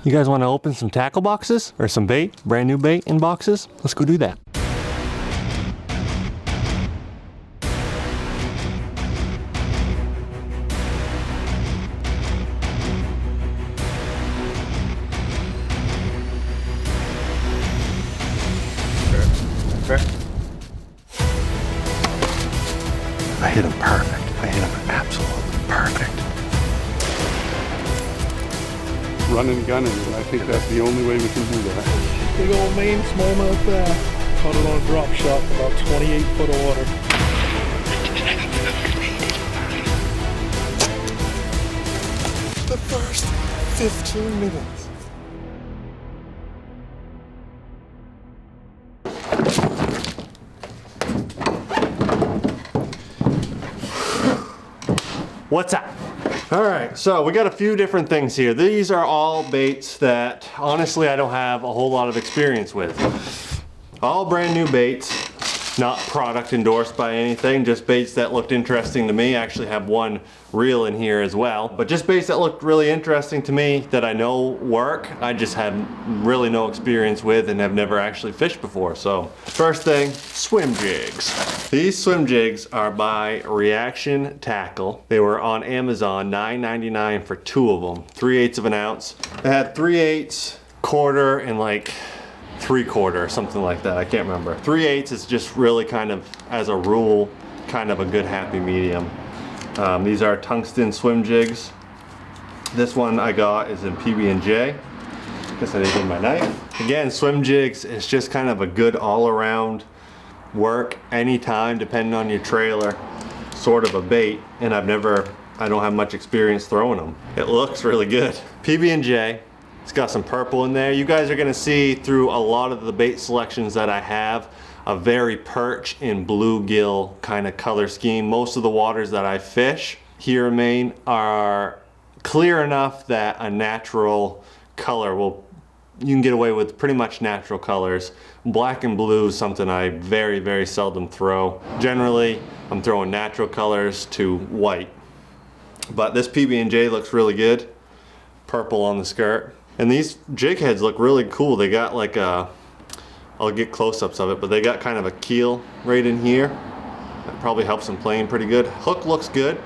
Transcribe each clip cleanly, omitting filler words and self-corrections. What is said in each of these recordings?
You guys want to open some tackle boxes or some bait, brand new bait in boxes? Let's go do that. I hit him perfect. I hit him absolutely perfect. Run and gunning, and I think that's the only way we can do that. Big old Maine smallmouth there. Caught it on a drop shot, about 28 foot of water. The first 15 minutes. What's up? All right, so we got a few different things here. These are all baits that honestly I don't have a whole lot of experience with. All brand new baits, not product endorsed by anything, just baits that looked interesting to me. I actually have one reel in here as well, but just baits that looked really interesting to me that I know work. I just had really no experience with and have never actually fished before. So first thing, swim jigs. These swim jigs are by Reaction Tackle. They were on Amazon, $9.99 for two of them, 3/8 of an ounce. They had 3/8, quarter, and like 3/4 or something like that. I can't remember. 3/8 is just really kind of, as a rule, kind of a good happy medium. These are tungsten swim jigs. This one I got is in PB&J. Guess I didn't need my knife. Again, swim jigs is just kind of a good all-around work anytime, depending on your trailer, sort of a bait. And I don't have much experience throwing them. It looks really good. PB&J. It's got some purple in there. You guys are gonna see through a lot of the bait selections that I have a very perch and bluegill kind of color scheme. Most of the waters that I fish here in Maine are clear enough that a natural color you can get away with pretty much natural colors. Black and blue is something I very, very seldom throw. Generally, I'm throwing natural colors to white. But this PB&J looks really good. Purple on the skirt. And these jig heads look really cool. They got like I'll get close-ups of it, but they got kind of a keel right in here. That probably helps them playing pretty good. Hook looks good.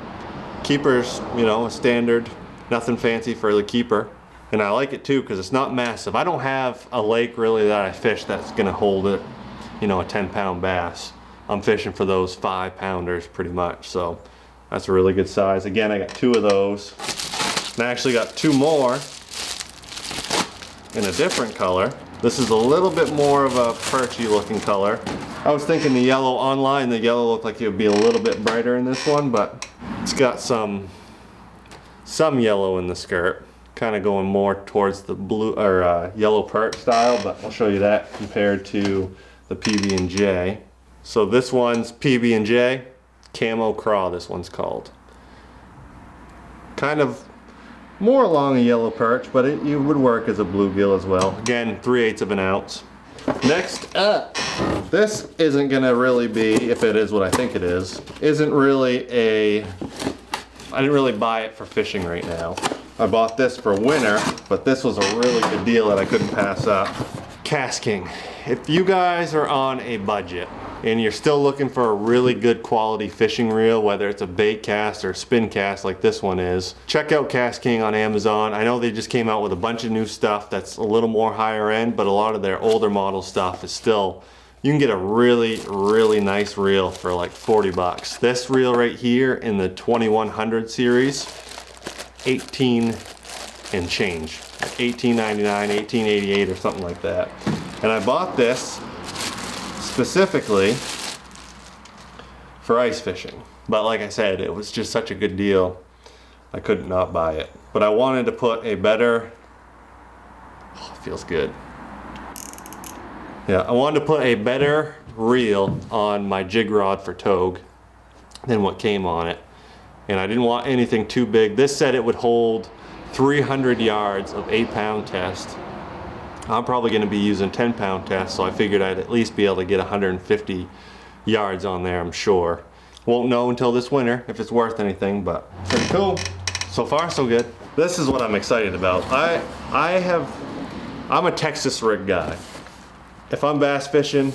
Keeper's, you know, a standard, nothing fancy for the keeper. And I like it too because it's not massive. I don't have a lake really that I fish that's gonna hold it, you know, a 10-pound bass. I'm fishing for those 5-pounders pretty much, so that's a really good size. Again, I got two of those. And I actually got two more in a different color. This is a little bit more of a perchy looking color. I was thinking the yellow online, the yellow looked like it would be a little bit brighter in this one, but it's got some yellow in the skirt, kind of going more towards the blue or yellow perch style, but I'll show you that compared to the PB&J. So this one's PB&J, Camo Craw this one's called. Kind of more along a yellow perch, but it would work as a bluegill as well. Again, 3/8 of an ounce. Next up, this isn't gonna really be, if it is what I think it is, isn't really I didn't really buy it for fishing right now. I bought this for winter, but this was a really good deal that I couldn't pass up. Casking. If you guys are on a budget and you're still looking for a really good quality fishing reel, whether it's a bait cast or spin cast like this one is, check out King on Amazon. I know they just came out with a bunch of new stuff that's a little more higher end, but a lot of their older model stuff is still, you can get a really, really nice reel for like 40 bucks. This reel right here in the 2100 series, 18 and change, like $18.99, $18.88 or something like that. And I bought this specifically for ice fishing. But like I said, it was just such a good deal, I couldn't not buy it. But I wanted to put a better, oh, it feels good. Yeah, I wanted to put a better reel on my jig rod for togue than what came on it. And I didn't want anything too big. This said it would hold 300 yards of 8-pound test. I'm probably going to be using 10-pound test, so I figured I'd at least be able to get 150 yards on there, I'm sure. Won't know until this winter if it's worth anything, but pretty cool. So far, so good. this is what I'm excited about. I'm a Texas rig guy. If I'm bass fishing,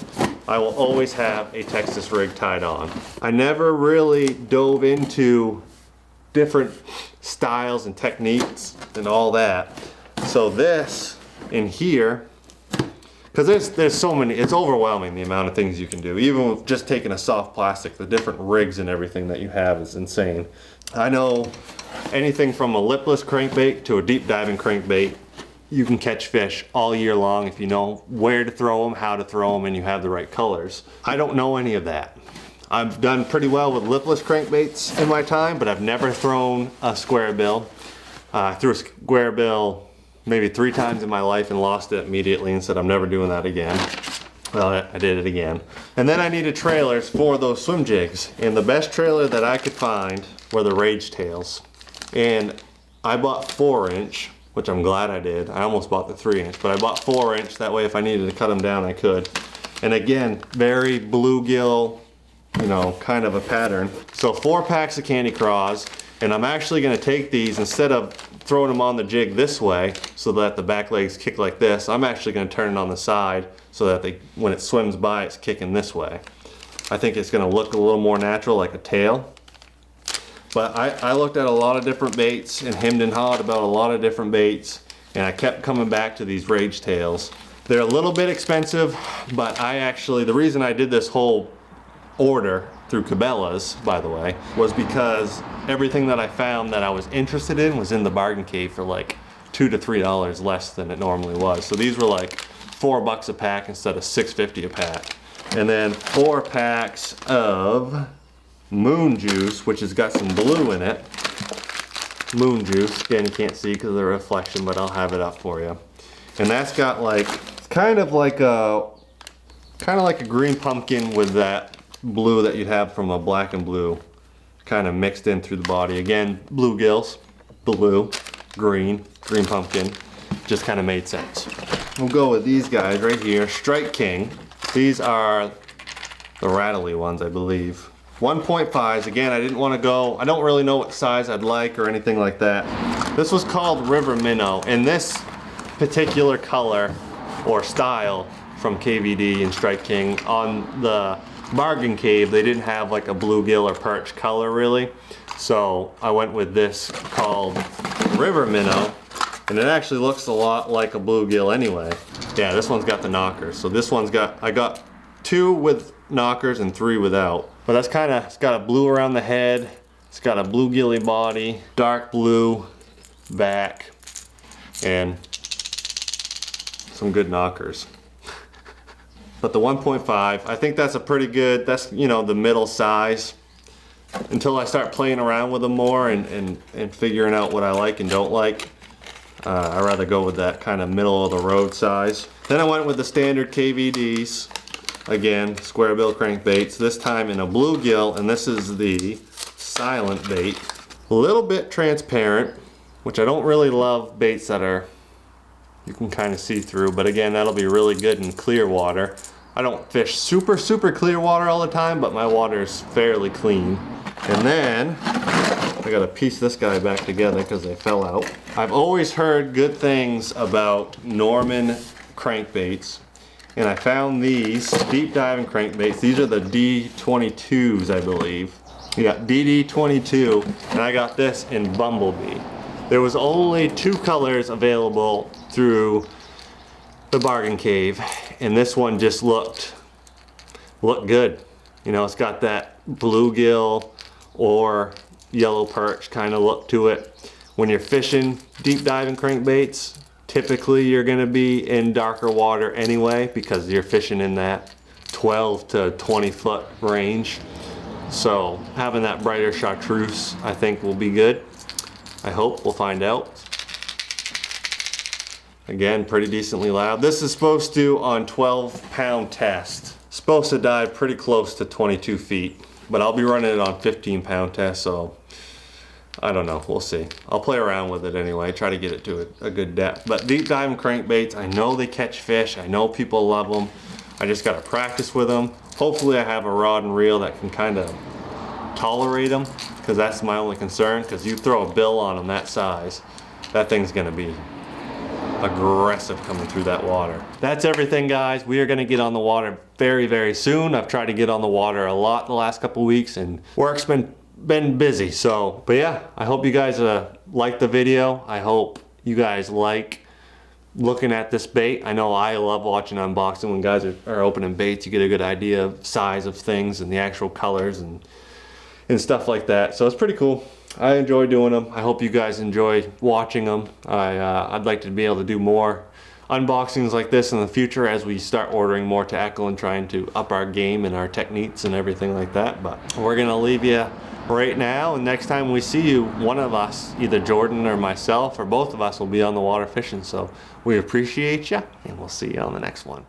I will always have a Texas rig tied on. I never really dove into different styles and techniques and all that. So this in here, because there's so many, it's overwhelming the amount of things you can do. Even with just taking a soft plastic, the different rigs and everything that you have is insane. I know anything from a lipless crankbait to a deep diving crankbait, you can catch fish all year long if you know where to throw them, how to throw them, and you have the right colors. I don't know any of that. I've done pretty well with lipless crankbaits in my time, but I've never thrown a square bill. I threw a square bill maybe 3 times in my life and lost it immediately and said I'm never doing that again. Well, I did it again. And then I needed trailers for those swim jigs. And the best trailer that I could find were the Rage Tails. And I bought 4-inch, which I'm glad I did. I almost bought the 3-inch, but I bought 4-inch. That way if I needed to cut them down, I could. And again, very bluegill, you know, kind of a pattern. So 4 packs of Candy Craws. And I'm actually gonna take these, instead of throwing them on the jig this way so that the back legs kick like this, I'm actually gonna turn it on the side so that when it swims by, it's kicking this way. I think it's gonna look a little more natural, like a tail. But I looked at a lot of different baits and hemmed and hawed about a lot of different baits, and I kept coming back to these Rage Tails. They're a little bit expensive, but the reason I did this whole order through Cabela's, by the way, was because everything that I found that I was interested in was in the bargain cave for like $2 to $3 less than it normally was. So these were like $4 a pack instead of $6.50 a pack. And then 4 packs of Moon Juice, which has got some blue in it. Moon Juice, again you can't see because of the reflection, but I'll have it up for you. And that's got like, kind of like a green pumpkin with that blue that you'd have from a black and blue kind of mixed in through the body. Again, bluegills, blue, green pumpkin, just kind of made sense. We'll go with these guys right here, Strike King. These are the rattly ones, I believe. 1.5s, again, I didn't want to go, I don't really know what size I'd like or anything like that. This was called River Minnow, and this particular color or style from KVD and Strike King, on the bargain cave they didn't have like a bluegill or perch color really, so I went with this called River Minnow, and it actually looks a lot like a bluegill anyway. Yeah, this one's got the knockers, so this one's got, I got 2 with knockers and 3 without, but that's kind of, it's got a blue around the head, it's got a bluegilly body, dark blue back, and some good knockers. But the 1.5, I think that's a pretty good, that's, you know, the middle size. Until I start playing around with them more and figuring out what I like and don't like, I'd rather go with that kind of middle of the road size. Then I went with the standard KVDs. Again, square bill crankbaits, this time in a bluegill, and this is the silent bait. A little bit transparent, which I don't really love baits that are, you can kind of see through, but again, that'll be really good in clear water. I don't fish super clear water all the time, but my water is fairly clean. And then I gotta piece this guy back together because they fell out. I've always heard good things about Norman crankbaits, and I found these deep diving crankbaits. These are the D20 Tubes, I believe. You got DD22, and I got this in Bumblebee. There was only 2 colors available through the bargain cave, and this one just looked good. You know, it's got that bluegill or yellow perch kind of look to it. When you're fishing deep diving crankbaits, typically you're going to be in darker water anyway because you're fishing in that 12 to 20 foot range. So having that brighter chartreuse I think will be good. I hope, we'll find out. Again, pretty decently loud. This is supposed to, on 12-pound test, supposed to dive pretty close to 22 feet, but I'll be running it on 15-pound test, so I don't know, we'll see. I'll play around with it anyway, try to get it to a good depth. But deep diving crankbaits, I know they catch fish, I know people love them. I just gotta practice with them. Hopefully I have a rod and reel that can kind of tolerate them, because that's my only concern, because you throw a bill on them that size, that thing's gonna be aggressive coming through that water. That's everything, guys. We are gonna get on the water very, very soon. I've tried to get on the water a lot the last couple weeks, and work's been busy. So, but yeah, I hope you guys like the video. I hope you guys like looking at this bait. I know I love watching unboxing when guys are opening baits. You get a good idea of size of things and the actual colors and stuff like that. So it's pretty cool. I enjoy doing them. I hope you guys enjoy watching them. I'd like to be able to do more unboxings like this in the future as we start ordering more tackle and trying to up our game and our techniques and everything like that. But we're gonna leave you right now, and next time we see you, one of us, either Jordan or myself or both of us, will be on the water fishing. So we appreciate you, and we'll see you on the next one.